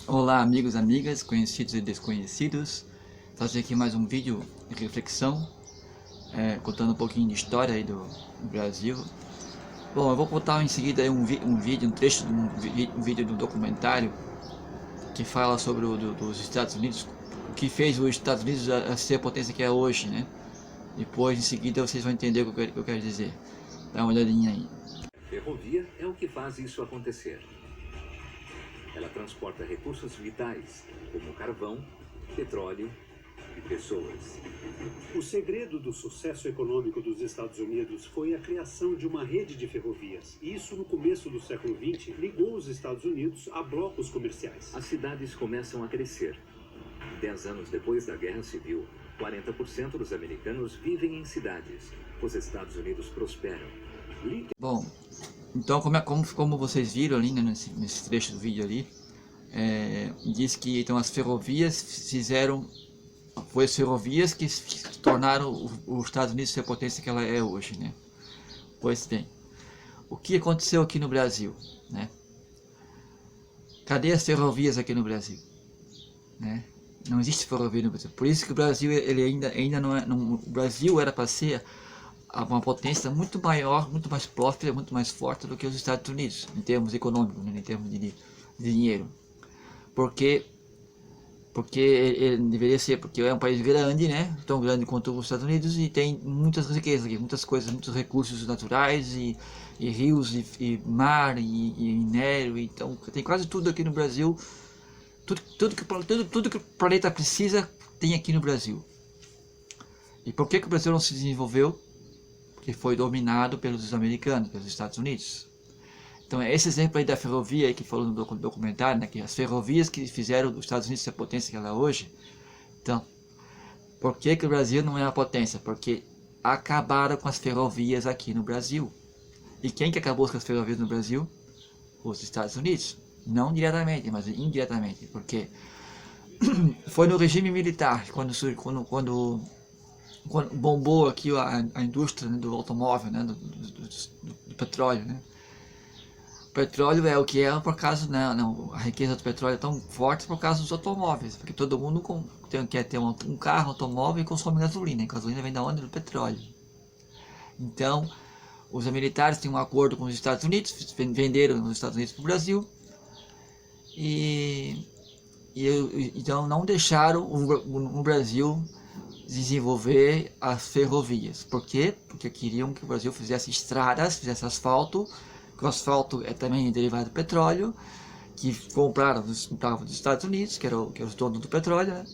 Olá amigos, amigas, conhecidos e desconhecidos. Fazer aqui mais um vídeo de reflexão, contando um pouquinho de história aí do Brasil. Bom, eu vou contar em seguida aí um trecho de um vídeo do documentário que fala sobre dos Estados Unidos, o que fez os Estados Unidos a ser a potência que é hoje, né? Depois, em seguida, vocês vão entender o que eu quero dizer. Dá uma olhadinha aí. Ferrovia é o que faz isso acontecer. Ela transporta recursos vitais, como carvão, petróleo e pessoas. O segredo do sucesso econômico dos Estados Unidos foi a criação de uma rede de ferrovias. Isso, no começo do século XX, ligou os Estados Unidos a blocos comerciais. As cidades começam a crescer. 10 anos depois da Guerra Civil, 40% dos americanos vivem em cidades. Os Estados Unidos prosperam. Bom, então como vocês viram ali, né, nesse trecho do vídeo ali, diz que então as ferrovias foi as ferrovias que tornaram os Estados Unidos ser a potência que ela é hoje, né? Pois bem, o que aconteceu aqui no Brasil, né? Cadê as ferrovias aqui no Brasil, né? Não existe ferrovia no Brasil. Por isso que o Brasil ele ainda não é, o Brasil era para ser uma potência muito maior, muito mais próspera, muito mais forte do que os Estados Unidos, em termos econômicos, né, em termos de dinheiro. Porque ele deveria ser, porque é um país grande, né, tão grande quanto os Estados Unidos, e tem muitas riquezas aqui, muitas coisas, muitos recursos naturais, e rios, e mar, e minério, então tem quase tudo aqui no Brasil, tudo que o planeta precisa tem aqui no Brasil. E por que o Brasil não se desenvolveu? Que foi dominado pelos americanos, pelos Estados Unidos. Então esse exemplo aí da ferrovia aí que falou no documentário, né, que as ferrovias que fizeram os Estados Unidos ser a potência que ela é hoje. Então, por que o Brasil não é uma potência? Porque acabaram com as ferrovias aqui no Brasil. E quem que acabou com as ferrovias no Brasil? Os Estados Unidos. Não diretamente, mas indiretamente. Porque foi no regime militar, quando bombou aqui a indústria, né, do automóvel, né, do petróleo, né. O petróleo é o que é por causa, né, a riqueza do petróleo é tão forte por causa dos automóveis, porque todo mundo quer ter um carro, um automóvel e consome gasolina. E gasolina vem da onde? Do petróleo. Então, os militares têm um acordo com os Estados Unidos, venderam os Estados Unidos para o Brasil, então não deixaram o Brasil desenvolver as ferrovias. Por quê? Porque queriam que o Brasil fizesse estradas, fizesse asfalto, que o asfalto é também derivado do petróleo, que compravam dos Estados Unidos, que eram os donos do petróleo, né?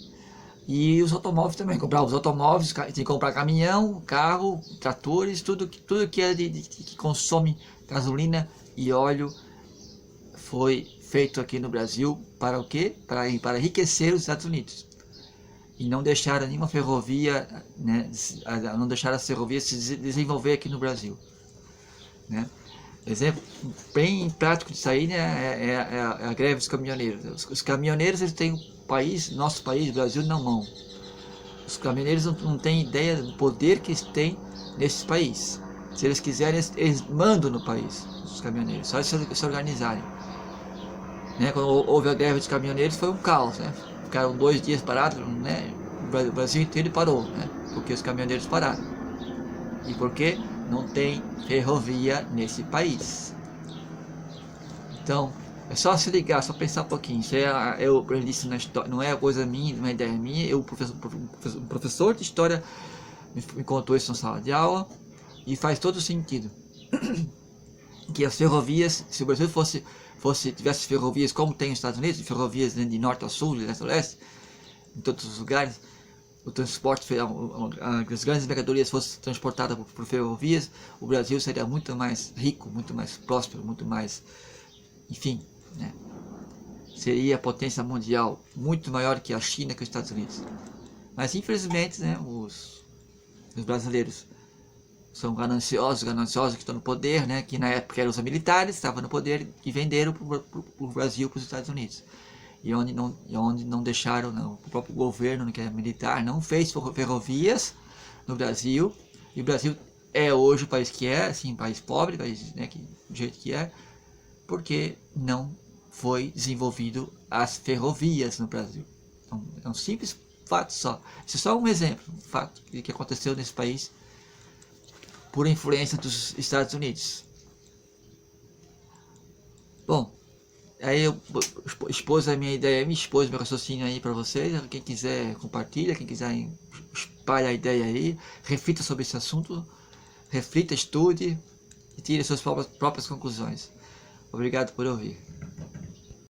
E os automóveis também, compravam os automóveis, tinha que comprar caminhão, carro, tratores, tudo que é que consome gasolina e óleo foi feito aqui no Brasil para o quê? Para enriquecer os Estados Unidos. E não deixaram nenhuma ferrovia, né, não deixaram as ferrovias se desenvolver aqui no Brasil, né. Exemplo bem prático disso aí, né, é a greve dos caminhoneiros. Os caminhoneiros, eles têm nosso país, o Brasil, na mão. Os caminhoneiros não têm ideia do poder que eles têm nesse país. Se eles quiserem, eles mandam no país, os caminhoneiros, só se organizarem, né. Quando houve a greve dos caminhoneiros foi um caos, né. Ficaram 2 dias parados, né? O Brasil inteiro parou, né? Porque os caminhoneiros pararam. E porque não tem ferrovia nesse país. Então, é só se ligar, só pensar um pouquinho. Isso eu aprendi isso na história, não é coisa minha, não é ideia minha. Um professor de história me contou isso na sala de aula, e faz todo sentido. Que as ferrovias, se o Brasil tivesse ferrovias como tem nos Estados Unidos, ferrovias, né, de norte a sul, de leste a oeste, em todos os lugares, o transporte, as grandes mercadorias fossem transportadas por ferrovias, o Brasil seria muito mais rico, muito mais próspero, muito mais, enfim, né, seria a potência mundial muito maior que a China, que os Estados Unidos. Mas infelizmente, né, os brasileiros são gananciosos que estão no poder, né, que na época eram os militares, estavam no poder e venderam para o Brasil, para os Estados Unidos. E onde não deixaram, não, o próprio governo, que é militar, não fez ferrovias no Brasil. E o Brasil é hoje o país que é, assim, país pobre, país, né, do jeito que é, porque não foi desenvolvido as ferrovias no Brasil. Então, é um simples fato só. Isso é só um exemplo, um fato que aconteceu nesse país por influência dos Estados Unidos. Bom, aí eu expus a minha ideia, me expus meu raciocínio aí para vocês. Quem quiser compartilha, quem quiser espalha a ideia aí, reflita sobre esse assunto, reflita, estude e tire suas próprias conclusões. Obrigado por ouvir.